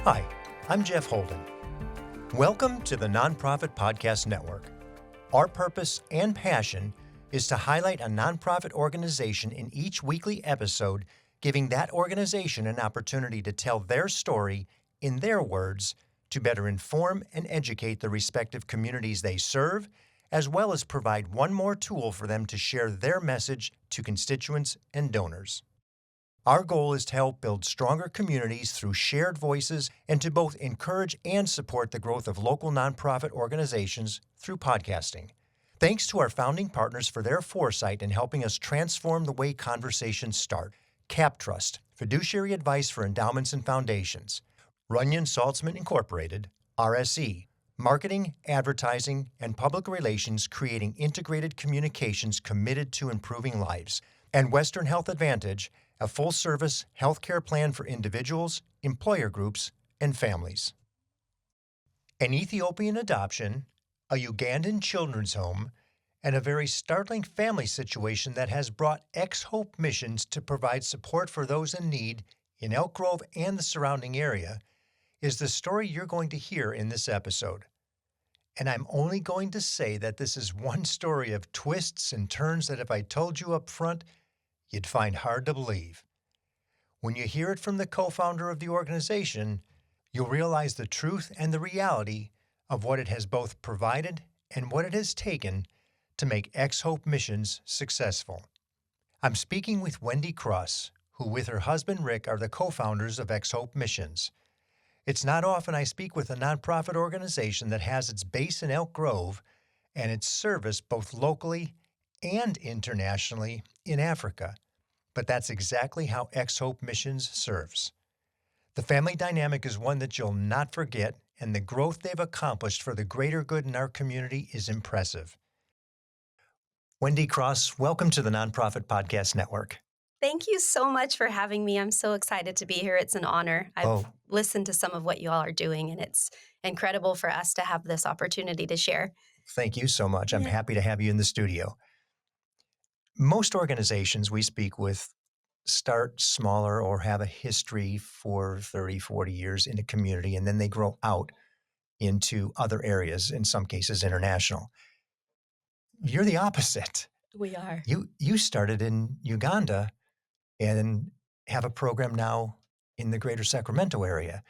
Hi, I'm Jeff Holden. Welcome to the Nonprofit Podcast Network. Our purpose and passion is to highlight a nonprofit organization in each weekly episode, giving that organization an opportunity to tell their story in their words to better inform and educate the respective communities they serve, as well as provide one more tool for them to share their message to constituents and donors. Our goal is to help build stronger communities through shared voices and to both encourage and support the growth of local nonprofit organizations through podcasting. Thanks to our founding partners for their foresight in helping us transform the way conversations start. CapTrust, fiduciary advice for endowments and foundations. Runyon Saltzman Incorporated, RSE, marketing, advertising, and public relations creating integrated communications committed to improving lives. And Western Health Advantage, a full-service healthcare plan for individuals, employer groups, and families. An Ethiopian adoption, a Ugandan children's home, and a very startling family situation that has brought XHope missions to provide support for those in need in Elk Grove and the surrounding area is the story you're going to hear in this episode. And I'm only going to say that this is one story of twists and turns that if I told you up front, you'd find hard to believe. When you hear it from the co-founder of the organization, you'll realize the truth and the reality of what it has both provided and what it has taken to make XHope missions successful. I'm speaking with Wendi Cross, who with her husband Rick are the co-founders of XHope missions. It's not often I speak with a nonprofit organization that has its base in Elk Grove and its service both locally and internationally in Africa. But that's exactly how XHope Missions serves. The family dynamic is one that you'll not forget, and the growth they've accomplished for the greater good in our community is impressive. Wendi Cross, welcome to the Nonprofit Podcast Network. Thank you so much for having me. I'm so excited to be here. It's an honor. I've listened to some of what you all are doing, and it's incredible for us to have this opportunity to share. Thank you so much. I'm happy to have you in the studio. Most organizations we speak with start smaller or have a history for 30, 40 years in a community, and then they grow out into other areas, in some cases international. You're the opposite. We are. You started in Uganda and have a program now in the greater Sacramento area.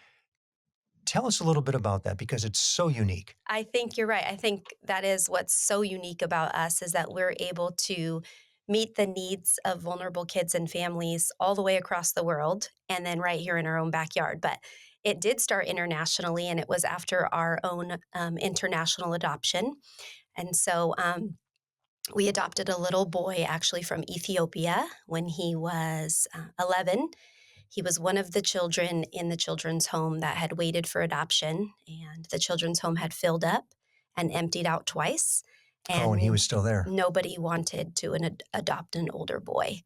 Tell us a little bit about that because it's so unique. I think you're right. I think that is what's so unique about us is that we're able to meet the needs of vulnerable kids and families all the way across the world and then right here in our own backyard. But it did start internationally, and it was after our own international adoption. And so we adopted a little boy actually from Ethiopia when he was 11. He was one of the children in the children's home that had waited for adoption, and the children's home had filled up and emptied out twice. And he was still there. Nobody wanted to adopt an older boy.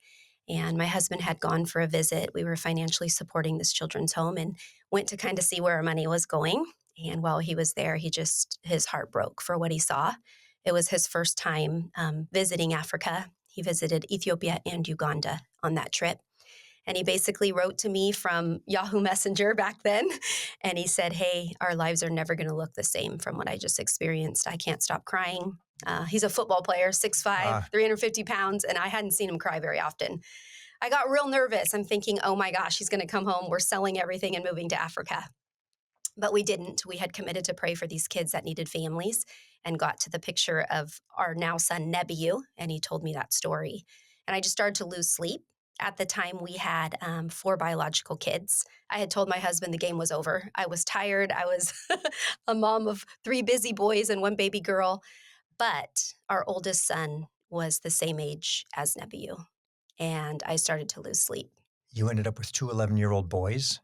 And my husband had gone for a visit. We were financially supporting this children's home and went to kind of see where our money was going. And while he was there, his heart broke for what he saw. It was his first time visiting Africa. He visited Ethiopia and Uganda on that trip. And he basically wrote to me from Yahoo Messenger back then. And he said, hey, our lives are never going to look the same from what I just experienced. I can't stop crying. He's a football player, 6'5", 350 pounds, and I hadn't seen him cry very often. I got real nervous. I'm thinking, oh my gosh, he's going to come home. We're selling everything and moving to Africa. But we didn't. We had committed to pray for these kids that needed families and got to the picture of our now son, Nebiu, and he told me that story. And I just started to lose sleep. At the time, we had 4 biological kids. I had told my husband the game was over. I was tired. I was a mom of 3 busy boys and 1 baby girl. But our oldest son was the same age as Nebiu, and I started to lose sleep. You ended up with 2 11-year-old boys?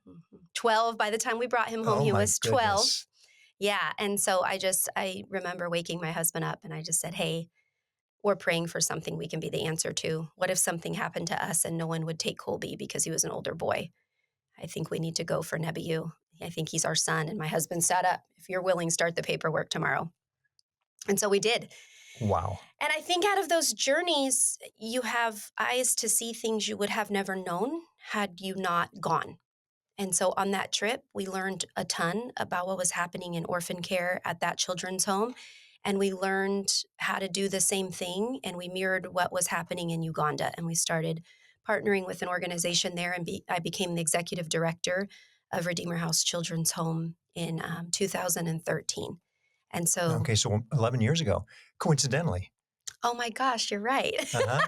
12 by the time we brought him home. He was 12. Goodness. Yeah, and so I remember waking my husband up, and I just said, hey, we're praying for something we can be the answer to. What if something happened to us and no one would take Colby because he was an older boy? I think we need to go for Nebiu. I think he's our son. And my husband sat up. If you're willing, start the paperwork tomorrow. And so we did. Wow. And I think out of those journeys, you have eyes to see things you would have never known had you not gone. And so on that trip, we learned a ton about what was happening in orphan care at that children's home. And we learned how to do the same thing. And we mirrored what was happening in Uganda. And we started partnering with an organization there. And I became the executive director of Redeemer House Children's Home in 2013. And so, Okay, so 11 years ago, coincidentally. oh my gosh, you're right. Uh-huh.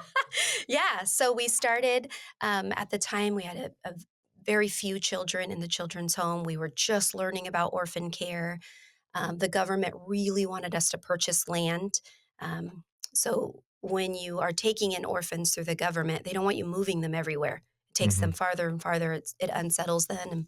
Yeah. So we started at the time, we had a very few children in the children's home. We were just learning about orphan care. The government really wanted us to purchase land. So when you are taking in orphans through the government, they don't want you moving them everywhere. It takes them farther and farther. It unsettles them.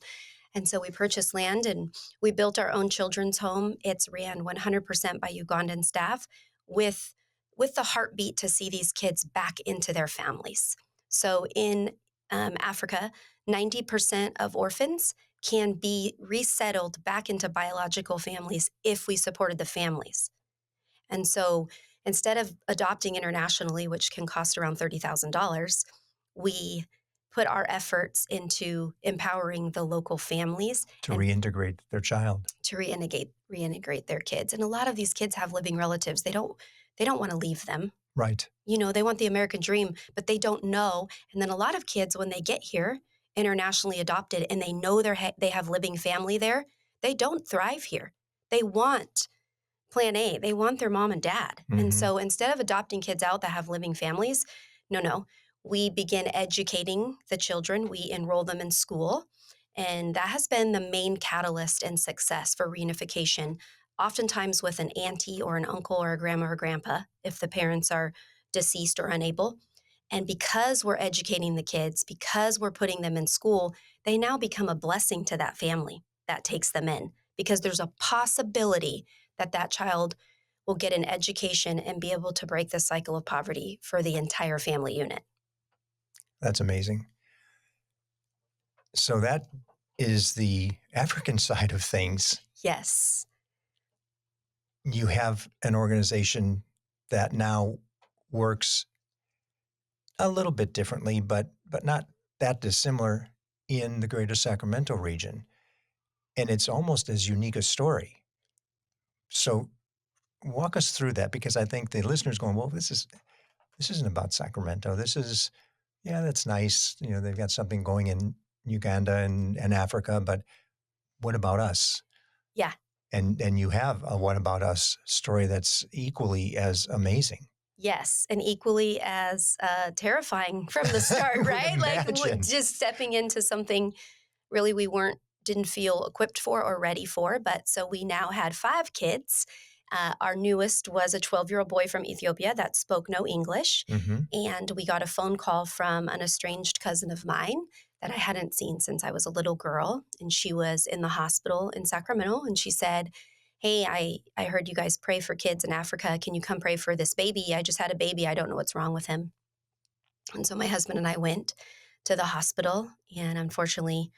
And so we purchased land and we built our own children's home. It's ran 100% by Ugandan staff with the heartbeat to see these kids back into their families. So in Africa, 90% of orphans can be resettled back into biological families if we supported the families. And so instead of adopting internationally, which can cost around $30,000, we put our efforts into empowering the local families to reintegrate their child, to reintegrate their kids. And a lot of these kids have living relatives. They don't want to leave them. Right. You know, they want the American dream, but they don't know. And then a lot of kids, when they get here, internationally adopted, and they know they have living family there, they don't thrive here. They want plan A. They want their mom and dad. And so instead of adopting kids out that have living families, no, we begin educating the children. We enroll them in school. And that has been the main catalyst and success for reunification, oftentimes with an auntie or an uncle or a grandma or grandpa, if the parents are deceased or unable. And because we're educating the kids, because we're putting them in school, they now become a blessing to that family that takes them in, because there's a possibility that child will get an education and be able to break the cycle of poverty for the entire family unit. That's amazing. So that is the African side of things. Yes. You have an organization that now works a little bit differently, but not that dissimilar in the greater Sacramento region. And it's almost as unique a story. So walk us through that, because I think the listener's going, well, this isn't about Sacramento. This is, yeah, that's nice. You know, they've got something going in Uganda and Africa, but what about us? Yeah. And you have a what about us story that's equally as amazing. Yes, and equally as terrifying from the start, right? Like just stepping into something really we didn't feel equipped for or ready for. But so we now had 5 kids. Our newest was a 12-year-old boy from Ethiopia that spoke no English. And we got a phone call from an estranged cousin of mine that I hadn't seen since I was a little girl. And she was in the hospital in Sacramento. And she said, hey, I heard you guys pray for kids in Africa. Can you come pray for this baby? I just had a baby. I don't know what's wrong with him. And so my husband and I went to the hospital. And unfortunately,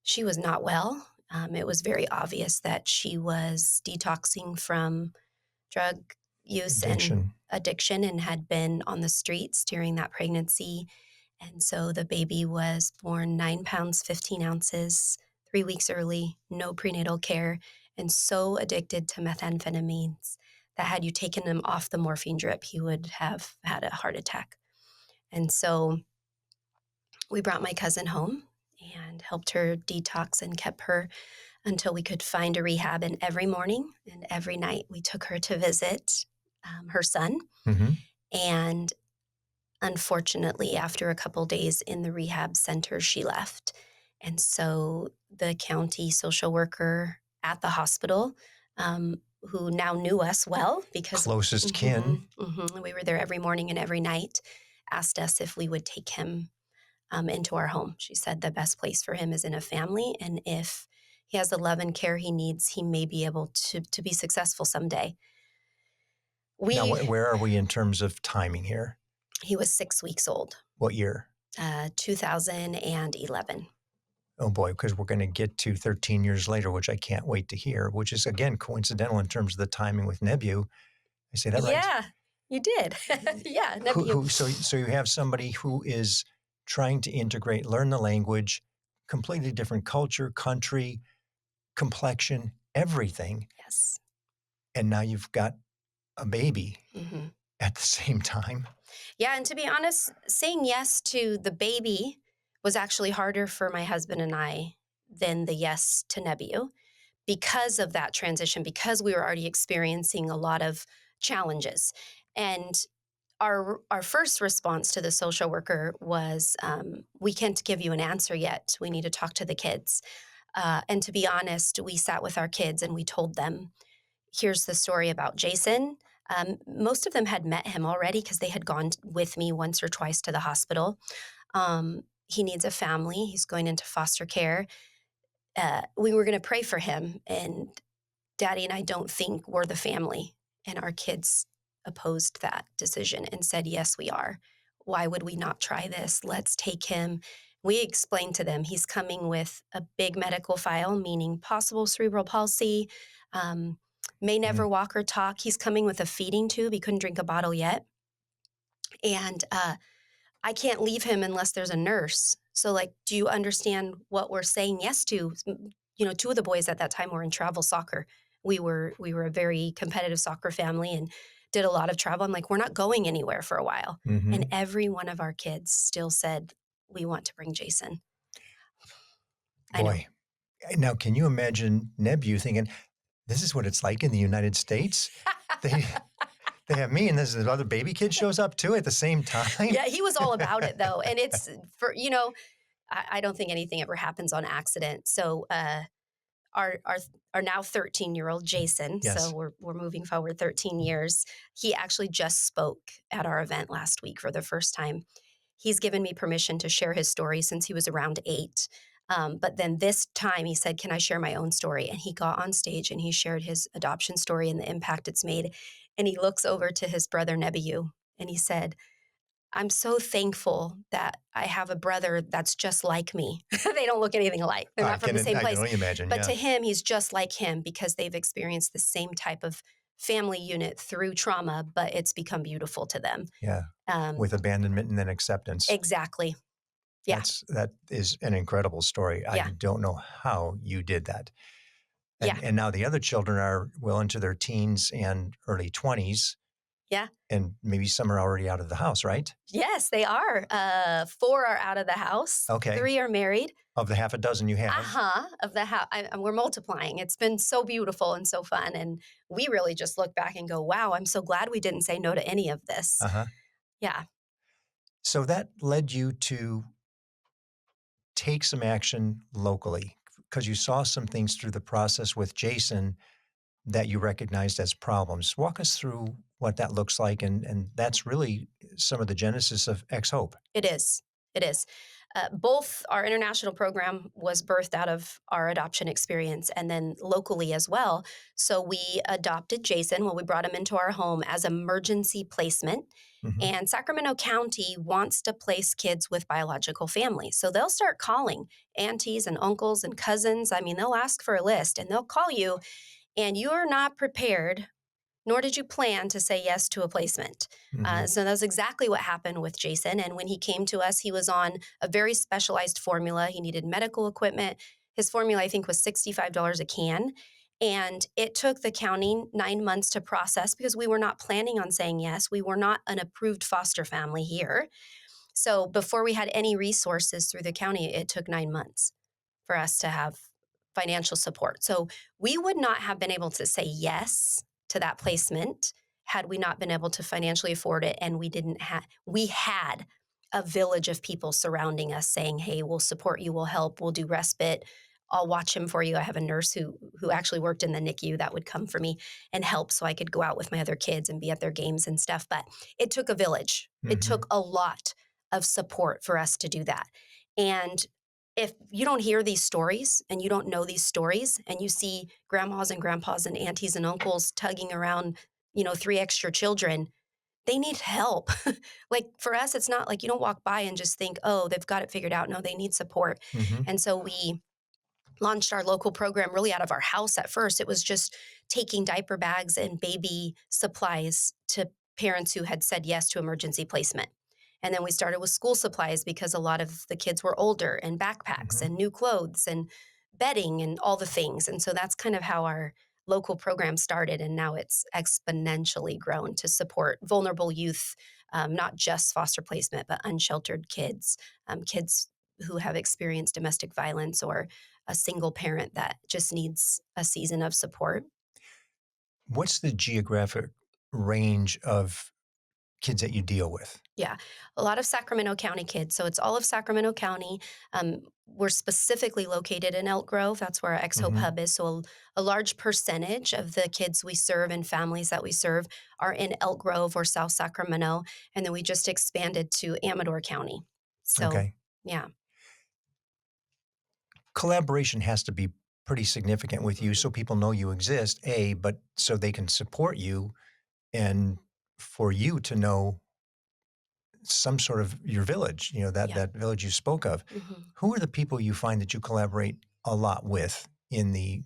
she was not well. It was very obvious that she was detoxing from drug use and addiction and had been on the streets during that pregnancy. And so the baby was born 9 pounds, 15 ounces, 3 weeks early, no prenatal care, and so addicted to methamphetamines that had you taken him off the morphine drip, he would have had a heart attack. And so we brought my cousin home and helped her detox and kept her until we could find a rehab. And every morning and every night we took her to visit her son. And unfortunately, after a couple days in the rehab center, she left. And so the county social worker at the hospital, who now knew us well because closest kin, we were there every morning and every night, asked us if we would take him into our home. She said the best place for him is in a family, and if he has the love and care he needs, he may be able to be successful someday. Now, where are we in terms of timing here? He was 6 weeks old. What year? 2011. Oh boy, because we're going to get to 13 years later, which I can't wait to hear, which is, again, coincidental in terms of the timing with Nebu. I say that right? Yeah, you did. Yeah, Nebu. So you have somebody who is trying to integrate, learn the language, completely different culture, country, complexion, everything. Yes. And now you've got a baby Hmm. at the same time. Yeah, and to be honest, saying yes to the baby was actually harder for my husband and I than the yes to Nebu because of that transition, because we were already experiencing a lot of challenges. And our first response to the social worker was, we can't give you an answer yet. We need to talk to the kids. And to be honest, we sat with our kids and we told them, here's the story about Jason. Most of them had met him already because they had gone with me once or twice to the hospital. He needs a family. He's going into foster care. We were going to pray for him, and Daddy and I don't think we're the family. And our kids opposed that decision and said, yes, we are. Why would we not try this? Let's take him. We explained to them he's coming with a big medical file, meaning possible cerebral palsy, may never walk or talk. He's coming with a feeding tube. He couldn't drink a bottle yet. And I can't leave him unless there's a nurse. So, like, do you understand what we're saying yes to? You know, two of the boys at that time were in travel soccer. We were a very competitive soccer family and did a lot of travel. I'm like, we're not going anywhere for a while. Mm-hmm. And every one of our kids still said, we want to bring Jason. Boy, now can you imagine Nebu thinking, this is what it's like in the United States? They have me, and this other baby kid shows up too at the same time. Yeah, he was all about it though. And it's for, I don't think anything ever happens on accident. So our now 13-year-old Jason, Yes. so we're moving forward 13 years. He actually just spoke at our event last week for the first time. He's given me permission to share his story since he was around 8. But then this time he said, can I share my own story? And he got on stage and he shared his adoption story and the impact it's made. And he looks over to his brother Nebiu and he said, I'm so thankful that I have a brother that's just like me. They don't look anything alike. They're not from the same I place. can only imagine, But to him, he's just like him because they've experienced the same type of family unit through trauma, but it's become beautiful to them. Yeah, with abandonment and then acceptance. Exactly. Yeah. That is an incredible story. Yeah. I don't know how you did that. And, Yeah. and now the other children are well into their teens and early 20s. Yeah. And maybe some are already out of the house, right? Yes, they are. 4 are out of the house. Okay. 3 are married. Of the half a dozen you have. Of the house. We're multiplying. It's been so beautiful and so fun. And we really just look back and go, wow, I'm so glad we didn't say no to any of this. Yeah. So that led you to take some action locally because you saw some things through the process with Jason that you recognized as problems. Walk us through what that looks like. And that's really some of the genesis of XHope. It is. It is. Both our international program was birthed out of our adoption experience and then locally as well. So we adopted Jason. Well, we brought him into our home as emergency placement. Mm-hmm. And Sacramento County wants to place kids with biological families. So they'll start calling aunties and uncles and cousins. I mean, they'll ask for a list and they'll call you, and you're not prepared, nor did you plan to say yes to a placement. Mm-hmm. So that's exactly what happened with Jason. And when he came to us, he was on a very specialized formula. He needed medical equipment. His formula, I think, was $65 a can. And it took the county 9 months to process because we were not planning on saying yes. We were not an approved foster family here. So before we had any resources through the county, it took 9 months for us to have financial support. So we would not have been able to say yes to that placement had we not been able to financially afford it. And we had a village of people surrounding us saying, hey, we'll support you, we'll help, we'll do respite, I'll watch him for you. I have a nurse who actually worked in the NICU that would come for me and help so I could go out with my other kids and be at their games and stuff. But it took a village. Mm-hmm. It took a lot of support for us to do that. And if you don't hear these stories and you don't know these stories and you see grandmas and grandpas and aunties and uncles tugging around, 3 extra children, they need help. Like for us, it's not like you don't walk by and just think, oh, they've got it figured out. No, they need support. Mm-hmm. And so we launched our local program really out of our house at first. It was just taking diaper bags and baby supplies to parents who had said yes to emergency placement. And then we started with school supplies because a lot of the kids were older, and backpacks Mhm. and new clothes and bedding and all the things. And so that's kind of how our local program started. And now it's exponentially grown to support vulnerable youth, not just foster placement, but unsheltered kids, kids who have experienced domestic violence, or a single parent that just needs a season of support. What's the geographic range of kids that you deal with? Yeah, a lot of Sacramento County kids. So it's all of Sacramento County. We're specifically located in Elk Grove. That's where our XHope Mhm. hub is. So a large percentage of the kids we serve and families that we serve are in Elk Grove or South Sacramento. And then we just expanded to Amador County. So, Okay. yeah. Collaboration has to be pretty significant with you so people know you exist, A, but so they can support you and for you to know some sort of your village, that Yeah. that village you spoke of. Mhm. Who are the people you find that you collaborate a lot with in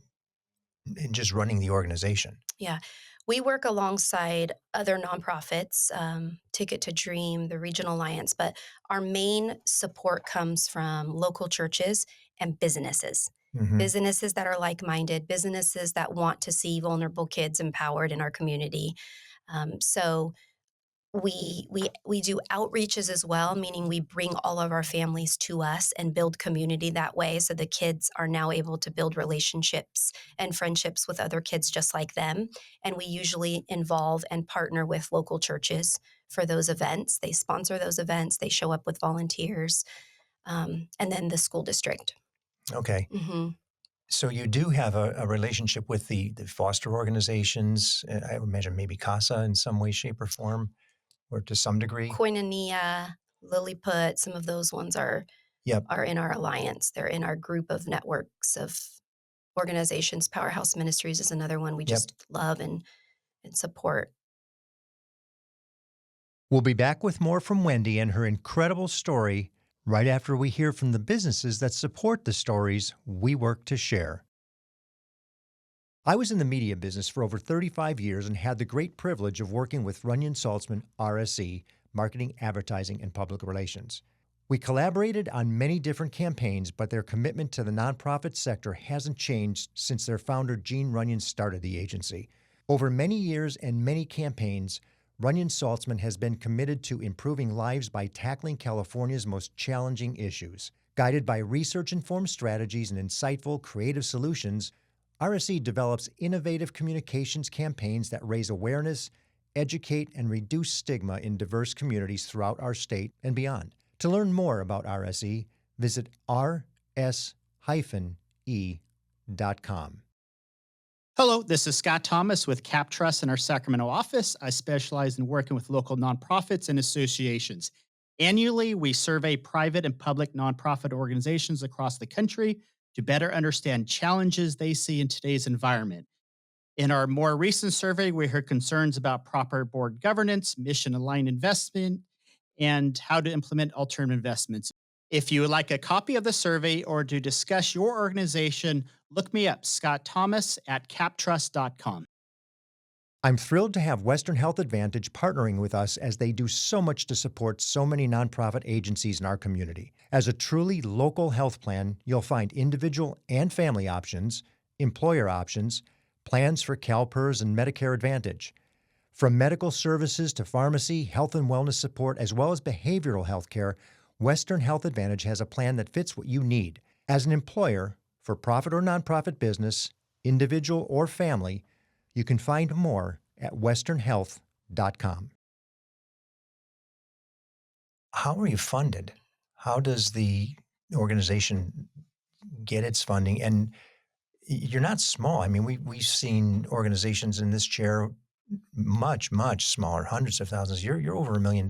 just running the organization? Yeah. We work alongside other nonprofits, Ticket to Dream, the Regional Alliance, but our main support comes from local churches and businesses. Mhm. Businesses that are like minded, businesses that want to see vulnerable kids empowered in our community. So we do outreaches as well, meaning we bring all of our families to us and build community that way. So the kids are now able to build relationships and friendships with other kids just like them. And we usually involve and partner with local churches for those events. They sponsor those events. They show up with volunteers, and then the school district. Okay. Hmm. So you do have a relationship with the foster organizations. I would imagine maybe CASA in some way, shape, or form, or to some degree. Koinonia, Lilliput, some of those ones Yep, are in our alliance. They're in our group of networks of organizations. Powerhouse Ministries is another one we yep. just love and support. We'll be back with more from Wendy and her incredible story right after we hear from the businesses that support the stories we work to share. I was in the media business for over 35 years and had the great privilege of working with Runyon Saltzman, RSE, Marketing, Advertising, and Public Relations. We collaborated on many different campaigns, but their commitment to the nonprofit sector hasn't changed since their founder, Gene Runyon, started the agency. Over many years and many campaigns, Runyon Saltzman has been committed to improving lives by tackling California's most challenging issues. Guided by research-informed strategies and insightful, creative solutions, RSE develops innovative communications campaigns that raise awareness, educate, and reduce stigma in diverse communities throughout our state and beyond. To learn more about RSE, visit rs-e.com. Hello, this is Scott Thomas with Cap Trust in our Sacramento office. I specialize in working with local nonprofits and associations. Annually, we survey private and public nonprofit organizations across the country to better understand challenges they see in today's environment. In our more recent survey, we heard concerns about proper board governance, mission aligned investment, and how to implement alternative investments. If you would like a copy of the survey or to discuss your organization, look me up, Scott Thomas at captrust.com. I'm thrilled to have Western Health Advantage partnering with us as they do so much to support so many nonprofit agencies in our community. As a truly local health plan, you'll find individual and family options, employer options, plans for CalPERS and Medicare Advantage. From medical services to pharmacy, health and wellness support, as well as behavioral health care, Western Health Advantage has a plan that fits what you need. As an employer, for profit or nonprofit business, individual or family, you can find more at westernhealth.com. How are you funded? How does the organization get its funding? And you're not small. I mean, we've seen organizations in this chair much smaller, hundreds of thousands. You're over $1 million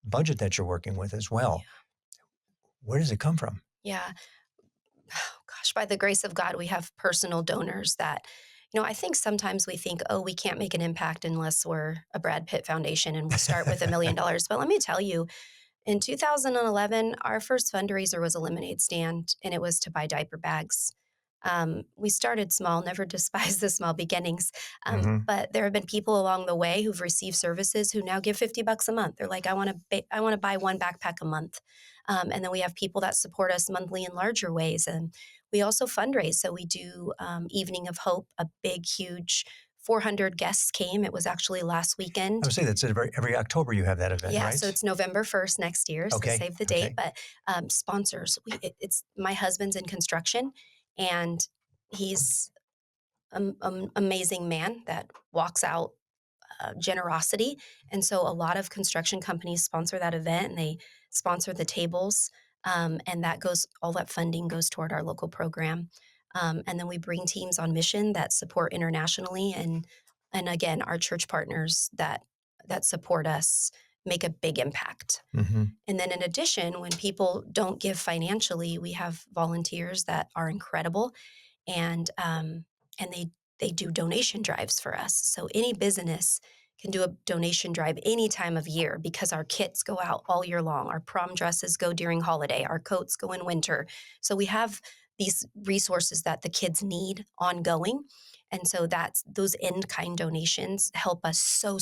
budget that you're working with as well. Where does it come from? Yeah. Oh, gosh, by the grace of God, we have personal donors that, I think sometimes we think, oh, we can't make an impact unless we're a Brad Pitt Foundation and we'll start with $1 million. But let me tell you, in 2011, our first fundraiser was a lemonade stand, and it was to buy diaper bags. We started small, never despise the small beginnings. Hmm. But there have been people along the way who've received services who now give $50 a month. They're like, I want to buy one backpack a month. And then we have people that support us monthly in larger ways. And we also fundraise. So we do Evening of Hope, a big, huge 400 guests came. It was actually last I weekend. would say that's every October you have that event, Yeah, so right? it's November 1st next year, so Okay. save the date. Okay. But sponsors, it's my husband's in construction, and he's an amazing man that walks out generosity. And so a lot of construction companies sponsor that event and they sponsor the tables. And all that funding goes toward our local program. And then we bring teams on mission that support internationally. And again, our church partners that support us make a big impact. Hmm. And then in addition, when people don't give financially, we have volunteers that are incredible and they do donation drives for us. So any business can do a donation drive any time of year because our kits go out all year long. Our prom dresses go during holiday. Our coats go in winter. So we have these resources that the kids need ongoing. And so that's those in-kind donations help us so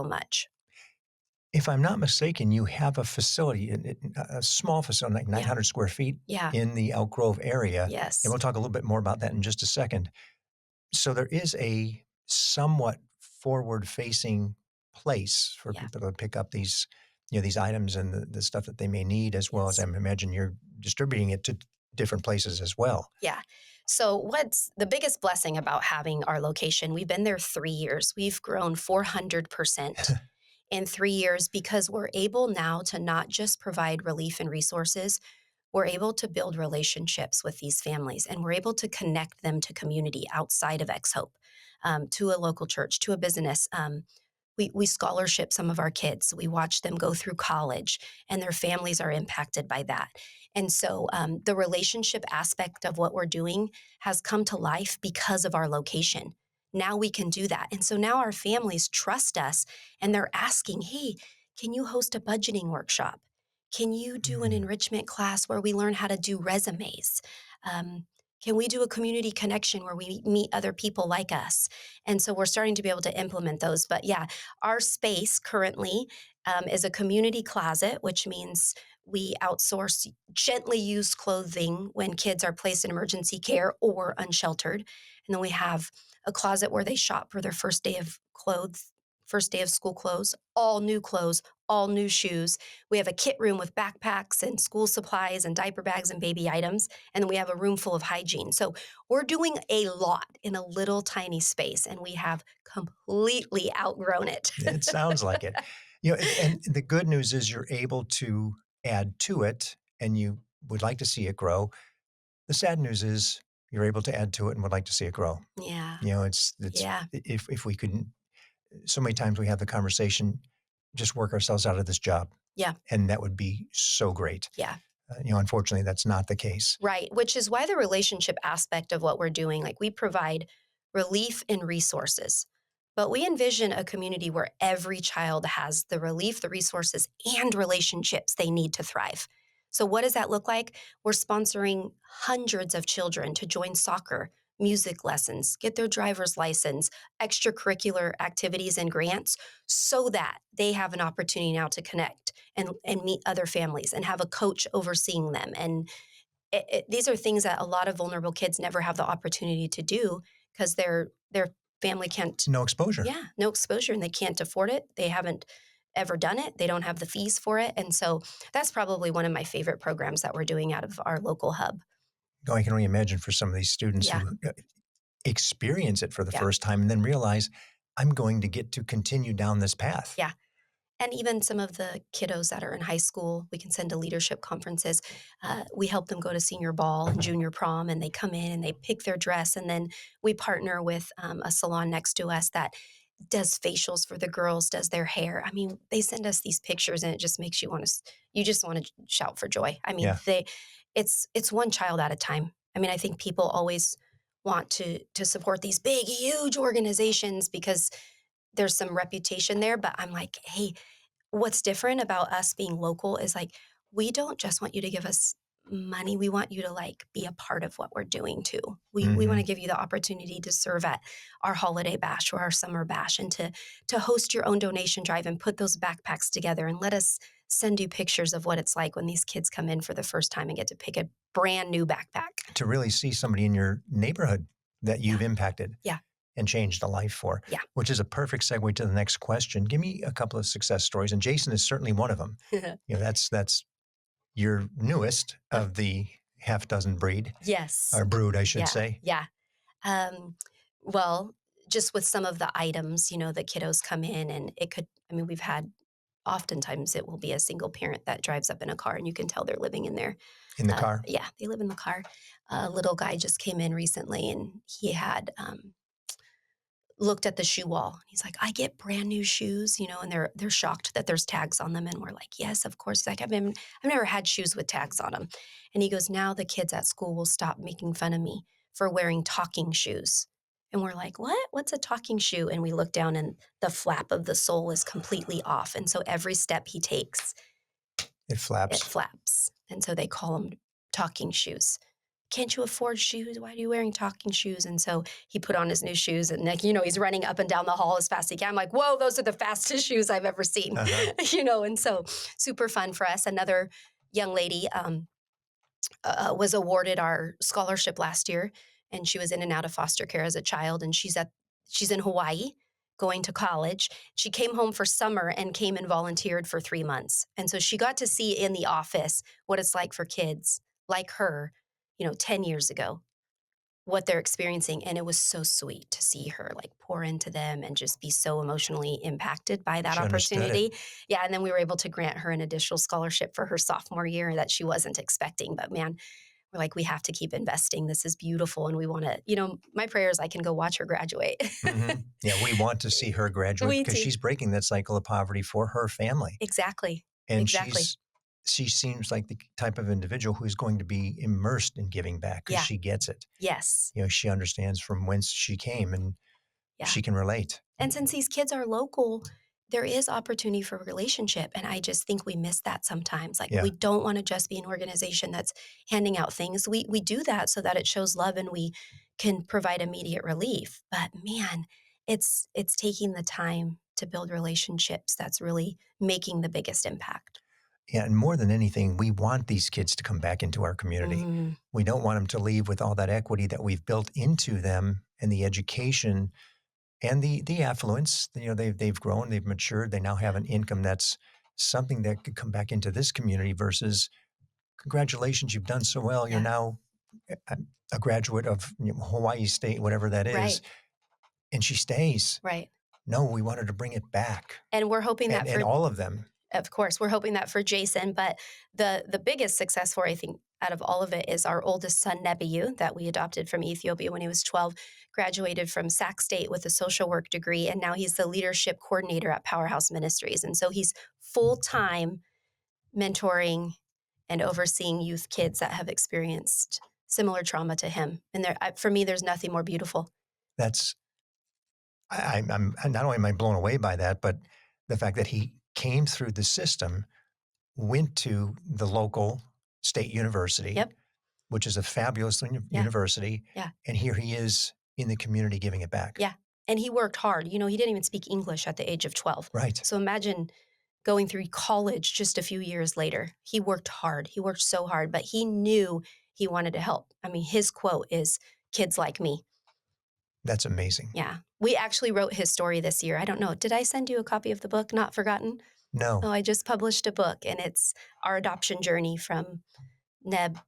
much. If I'm not mistaken, you have a facility, a small facility, like Yeah. 900 square feet Yeah. in the Elk Grove area. And Yes. we'll talk a little bit more about that in just a second. So there is a somewhat forward-facing place for Yeah. people to pick up these items and the stuff that they may need, as well as I Yes. imagine you're distributing it to different places as well. Yeah. So, what's the biggest blessing about having our location? We've been there 3 years. We've grown 400% in 3 years because we're able now to not just provide relief and resources, we're able to build relationships with these families and we're able to connect them to community outside of XHope, to a local church, to a business. We scholarship some of our kids. We watch them go through college, and their families are impacted by that. And so the relationship aspect of what we're doing has come to life because of our location. Now we can do that. And so now our families trust us and they're asking, hey, can you host a budgeting workshop? Can you do an Mm. enrichment class where we learn how to do resumes? Um, can we do a community connection where we meet other people like us? And so we're starting to be able to implement those. But yeah, our space currently is a community closet, which means we outsource gently used clothing when kids are placed in emergency care or unsheltered. And then we have a closet where they shop for their first day of clothes, first day of school clothes, all new shoes. We have a kit room with backpacks and school supplies and diaper bags and baby items. And then we have a room full of hygiene. So we're doing a lot in a little tiny space, and we have completely outgrown it. It sounds like it. And the good news is you're able to add to it, and you would like to see it grow. The sad news is you're able to add to it and would like to see it grow. Yeah. It's Yeah. if we couldn't. So many times we have the conversation, just work ourselves out of this job, Yeah. and that would be so great. Yeah. Unfortunately, that's not the case. Right. Which is why the relationship aspect of what we're doing, like we provide relief and resources, but we envision a community where every child has the relief, the resources, and relationships they need to thrive. So, what does that look like? We're sponsoring hundreds of children to join soccer, music lessons, get their driver's license, extracurricular activities and grants so that they have an opportunity now to connect and meet other families and have a coach overseeing them. And these are things that a lot of vulnerable kids never have the opportunity to do because their family can't. No exposure. Yeah, no exposure, and they can't afford it. They haven't ever done it. They don't have the fees for it, and so that's probably one of my favorite programs that we're doing out of our local hub. I can only imagine for some of these students Yeah. who experience it for the Yeah. first time and then realize I'm going to get to continue down this path. Yeah. And even some of the kiddos that are in high school, we can send to leadership conferences. We help them go to senior ball and junior prom, and they come in and they pick their dress. And then we partner with a salon next to us that does facials for the girls, does their hair. I mean, they send us these pictures, and it just makes you just want to shout for joy. I mean, Yeah. it's one child at a time. I mean, I think people always want to support these big, huge organizations because there's some reputation there. But I'm like, hey, what's different about us being local is like, we don't just want you to give us money. We want you to like be a part of what we're doing too. We want to Hmm. give you the opportunity to serve at our holiday bash or our summer bash, and to host your own donation drive and put those backpacks together, and let us send you pictures of what it's like when these kids come in for the first time and get to pick a brand new backpack. To really see somebody in your neighborhood that Yeah. you've impacted Yeah. and changed a life for, Yeah. which is a perfect segue to the next question. Give me a couple of success stories, and Jason is certainly one of them. That's your newest of the half dozen breed, Yes. or brood, I should Yeah. say. Yeah. Um, well, just with some of the items, the kiddos come in, and we've had, oftentimes it will be a single parent that drives up in a car, and you can tell they're living in there. In the car? Yeah, they live in the car. A little guy just came in recently, and he had looked at the shoe wall. He's like, "I get brand new shoes," and they're shocked that there's tags on them, and we're like, "Yes, of course." He's like, I've never had shoes with tags on them," and he goes, "Now the kids at school will stop making fun of me for wearing talking shoes." And we're like, "What? What's a talking shoe?" And we look down, and the flap of the sole is completely off, and so every step he takes, It it flaps. flaps, and so they call them talking shoes. "Can't you afford shoes? Why are you wearing talking shoes?" And so he put on his new shoes, and like, he's running up and down the hall as fast as he can. I'm like, "Whoa, those are the fastest shoes I've ever seen." Uh-huh. And so super fun for us. Another young lady was awarded our scholarship last year, and she was in and out of foster care as a child, and she's in Hawaii going to college. She came home for summer and came and volunteered for 3 months. And so she got to see in the office what it's like for kids like her, 10 years ago, what they're experiencing. And it was so sweet to see her like pour into them and just be so emotionally impacted by that She understood it. opportunity. Yeah. And then we were able to grant her an additional scholarship for her sophomore year that she wasn't expecting. But man, we're like, we have to keep investing. This is beautiful. And we want to, my prayer is I can go watch her graduate. Yeah, we want to see her graduate We because do. she's breaking that cycle of poverty for her family. Exactly. And Exactly. she seems like the type of individual who's going to be immersed in giving back because Yeah. she gets it. Yes. She understands from whence she came, and Yeah. she can relate. And since these kids are local, there is opportunity for relationship. And I just think we miss that sometimes. Like, Yeah. we don't want to just be an organization that's handing out things. We do that so that it shows love and we can provide immediate relief. But man, it's taking the time to build relationships that's really making the biggest impact. Yeah, and more than anything, we want these kids to come back into our community. Mm, We don't want them to leave with all that equity that we've built into them, and the education and the affluence. They've grown, they've matured, they now have an income that's something that could come back into this community versus, congratulations, you've done so well. You're yeah. now a graduate of Hawaii State, whatever that is, Right. and she stays. Right. No, we wanted to bring it back, And we're hoping that and for all of them. Of course, we're hoping that for Jason, but the biggest success story, I think, out of all of it is our oldest son, Nebiyu, that we adopted from Ethiopia when he was 12, graduated from Sac State with a social work degree, and now he's the leadership coordinator at Powerhouse Ministries. And so he's full-time mentoring and overseeing youth kids that have experienced similar trauma to him. And for me, there's nothing more beautiful. That's I'm not only am I blown away by that, but the fact that he came through the system, went to the local state university, Yep. which is a fabulous university, Yeah. and here he is in the community giving it back. Yeah. And he worked hard. He didn't even speak English at the age of 12. Right. So imagine going through college just a few years later. He worked hard. He worked so hard, but he knew he wanted to help. I mean, his quote is, "Kids like me." That's amazing. Yeah. We actually wrote his story this year. I don't know. Did I send you a copy of the book, Not Forgotten? No, Oh, I just published a book, and it's our adoption journey from Neb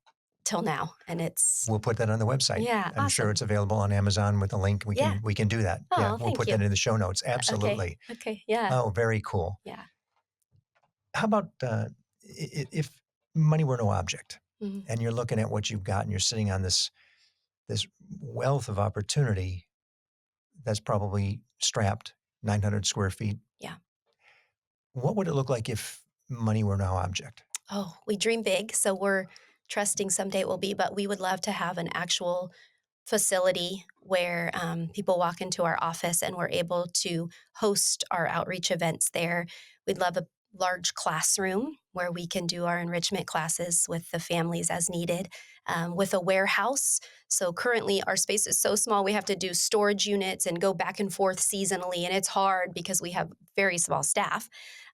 till now. And it's, we'll put that on the website. yeah, I'm sure awesome. it's available on Amazon with a link. Yeah. We can do that. Oh, Yeah, we'll thank put you. that in the show notes. Absolutely. Okay. Yeah. Oh, very cool. Yeah. How about if money were no object, Mhm. and you're looking at what you've got, and you're sitting on this wealth of opportunity that's probably strapped 900 square feet. Yeah. What would it look like if money were no object? Oh, we dream big. So we're trusting someday it will be, but we would love to have an actual facility where people walk into our office and we're able to host our outreach events there. We'd love a large classroom where we can do our enrichment classes with the families as needed, with a warehouse. So currently, our space is so small, we have to do storage units and go back and forth seasonally, and it's hard because we have very small staff.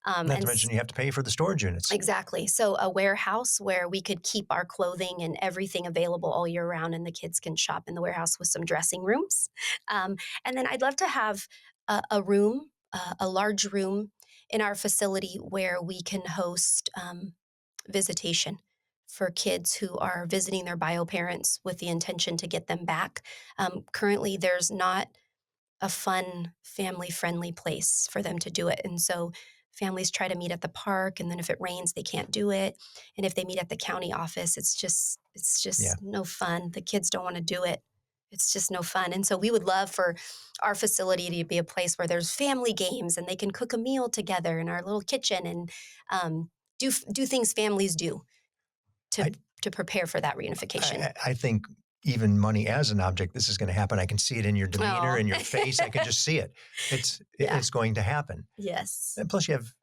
Not to mention you have to pay for the storage units. Exactly. So a warehouse where we could keep our clothing and everything available all year round, and the kids can shop in the warehouse with some dressing rooms. And then I'd love to have a room, a large room in our facility where we can host visitation for kids who are visiting their bio parents with the intention to get them back. Currently, there's not a fun, family friendly place for them to do it. And so families try to meet at the park, and then if it rains, they can't do it. And if they meet at the county office, it's just Yeah. no fun. The kids don't want to do it. It's just no fun. And so we would love for our facility to be a place where there's family games and they can cook a meal together in our little kitchen and do things families do to I- to prepare for that reunification. I think even money as an object, this is going to happen. I can see it in your demeanor, Oh. in your face. I can just see it. Yeah. It's going to happen. Yes. And plus, you have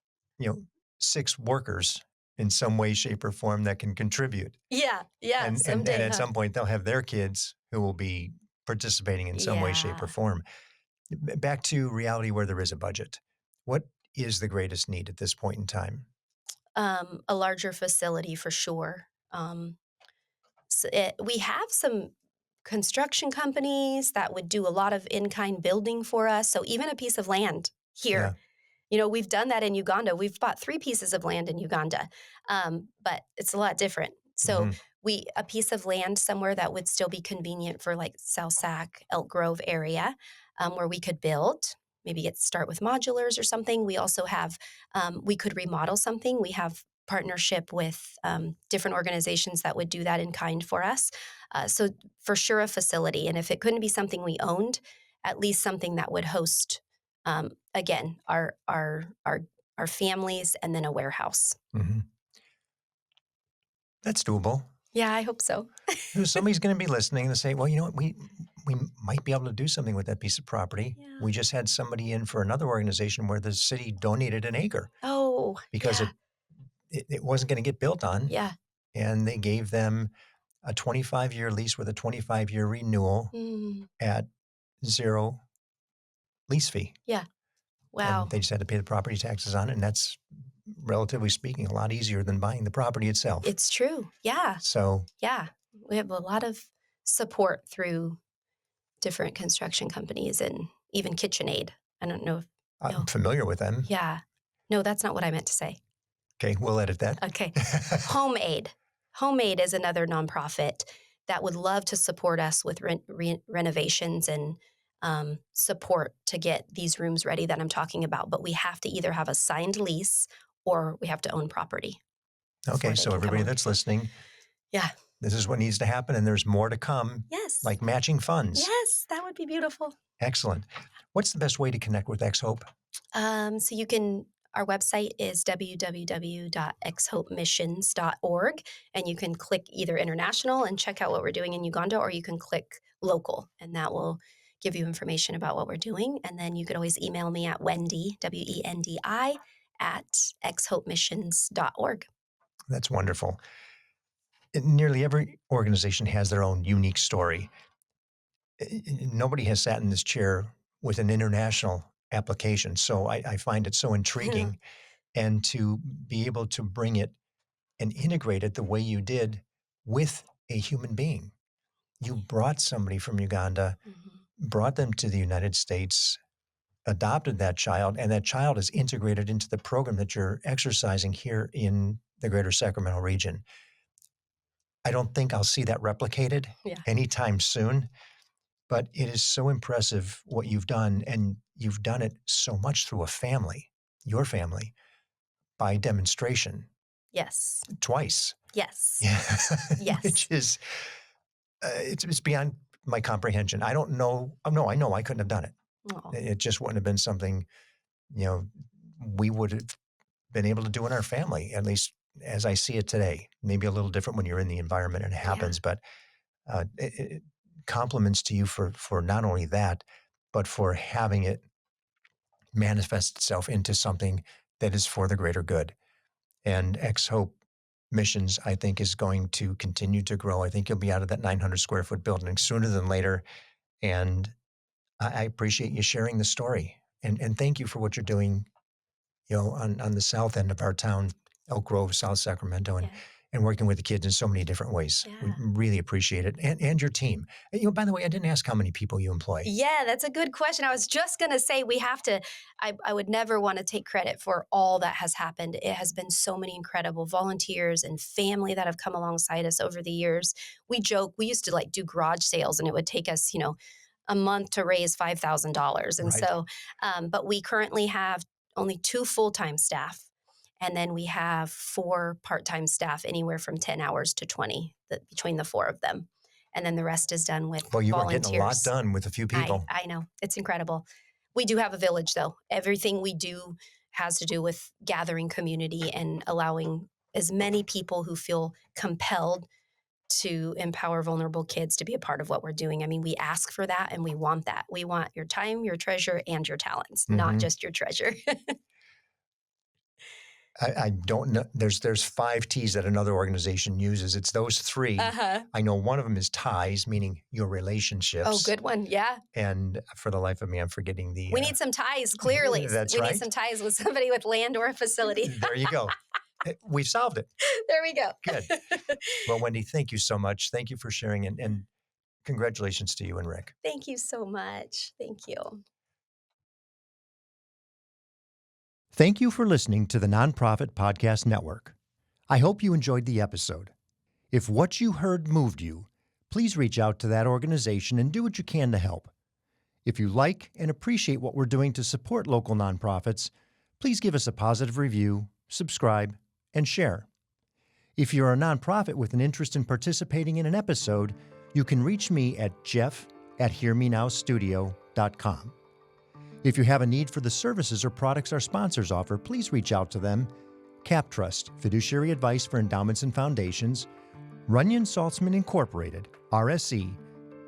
6 workers in some way, shape, or form that can contribute. Yeah. Yeah. And Someday, at huh? some point, they'll have their kids who will be participating in some way, shape, or form. Back to reality where there is a budget. What is the greatest need at this point in time? A larger facility for sure. We have some construction companies that would do a lot of in-kind building for us. So even a piece of land here, we've done that in Uganda. We've bought 3 pieces of land in Uganda, but it's a lot different. So Mhm. a piece of land somewhere that would still be convenient for like South Sac, Elk Grove area, where we could build. Maybe start with modulars or something. We also have, we could remodel something. We have partnership with different organizations that would do that in kind for us. So for sure a facility. And if it couldn't be something we owned, at least something that would host, again, our families, and then a warehouse. Mhm. That's doable. Yeah, I hope so. Somebody's going to be listening and say, well, you know what, we might be able to do something with that piece of property. Yeah. We just had somebody in for another organization where the city donated an acre Oh, because yeah. it wasn't going to get built on. Yeah. And they gave them a 25-year lease with a 25-year renewal Mm, at 0 lease fee. yeah. Wow. And they just had to pay the property taxes on it. And that's, relatively speaking, a lot easier than buying the property itself. It's true. Yeah. So Yeah. We have a lot of support through different construction companies and even KitchenAid. I don't know if, I'm no. familiar with them. Yeah. No, that's not what I meant to say. Okay, we'll edit that. Okay. HomeAid. HomeAid is another nonprofit that would love to support us with renovations and support to get these rooms ready that I'm talking about. But we have to either have a signed lease or we have to own property. Okay, they so can come everybody over. that's listening, Yeah. this is what needs to happen, and there's more to come, Yes. like matching funds. Yes, that would be beautiful. Excellent. What's the best way to connect with XHope? So you can, our website is www.xhopemissions.org, and you can click either international and check out what we're doing in Uganda, or you can click local, and that will give you information about what we're doing. And then you could always email me at Wendy, Wendi, at xhopemissions.org. That's wonderful. Nearly every organization has their own unique story. Nobody has sat in this chair with an international application, so I find it so intriguing. And to be able to bring it and integrate it the way you did with a human being. You brought somebody from Uganda, brought them to the United States, adopted that child, and that child is integrated into the program that you're exercising here in the greater Sacramento region. I don't think I'll see that replicated Yeah. anytime soon, but it is so impressive what you've done, and you've done it so much through a family, your family, by demonstration Yes. twice. Yes. Yeah. Yes. Which is, it's beyond my comprehension. I don't know. Oh, no, I know I couldn't have done it. Oh, It just wouldn't have been something, we would have been able to do in our family, at least as I see it today. Maybe a little different when you're in the environment and it happens, but compliments to you for not only that, but for having it manifest itself into something that is for the greater good. And XHope Missions, I think, is going to continue to grow. I think you'll be out of that 900 square foot building sooner than later. And I appreciate you sharing the story. And thank you for what you're doing, on the south end of our town, Elk Grove, South Sacramento, and Yeah. and working with the kids in so many different ways. We Yeah. really appreciate it. And your team. And, by the way, I didn't ask how many people you employ. Yeah, that's a good question. I was just going to say we have to, I would never want to take credit for all that has happened. It has been so many incredible volunteers and family that have come alongside us over the years. We joke, we used to like do garage sales and it would take us, a month to raise $5,000. And Right. so, but we currently have only 2 full-time staff. And then we have 4 part-time staff, anywhere from 10 hours to 20 between the 4 of them. And then the rest is done with Well, you are volunteers. getting a lot done with a few people. I know. It's incredible. We do have a village, though. Everything we do has to do with gathering community and allowing as many people who feel compelled to empower vulnerable kids to be a part of what we're doing. I mean, we ask for that and we want that. We want your time, your treasure, and your talents, not just your treasure. I don't know. There's 5 T's that another organization uses. It's those 3. Uh-huh. I know one of them is ties, meaning your relationships. Oh, good one. Yeah. And for the life of me, I'm forgetting the. We need some ties, clearly. That's we right. need some ties with somebody with land or a facility. There you go. We've solved it. There we go. Good. Well, Wendy, thank you so much. Thank you for sharing, and congratulations to you and Rick. Thank you so much. Thank you. Thank you for listening to the Nonprofit Podcast Network. I hope you enjoyed the episode. If what you heard moved you, please reach out to that organization and do what you can to help. If you like and appreciate what we're doing to support local nonprofits, please give us a positive review, subscribe, and share. If you're a nonprofit with an interest in participating in an episode, you can reach me at jeff@hearmenowstudio.com. If you have a need for the services or products our sponsors offer, please reach out to them. CapTrust, fiduciary advice for endowments and foundations. Runyon Saltzman Incorporated, RSE,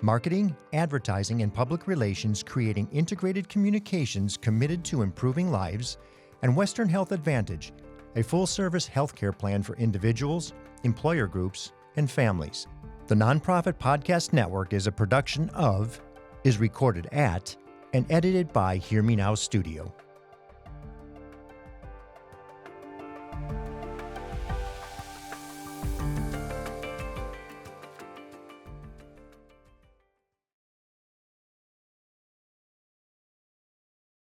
marketing, advertising, and public relations, creating integrated communications committed to improving lives. And Western Health Advantage, a full-service healthcare plan for individuals, employer groups, and families. The Nonprofit Podcast Network is a production of, is recorded at, and edited by Hear Me Now Studio.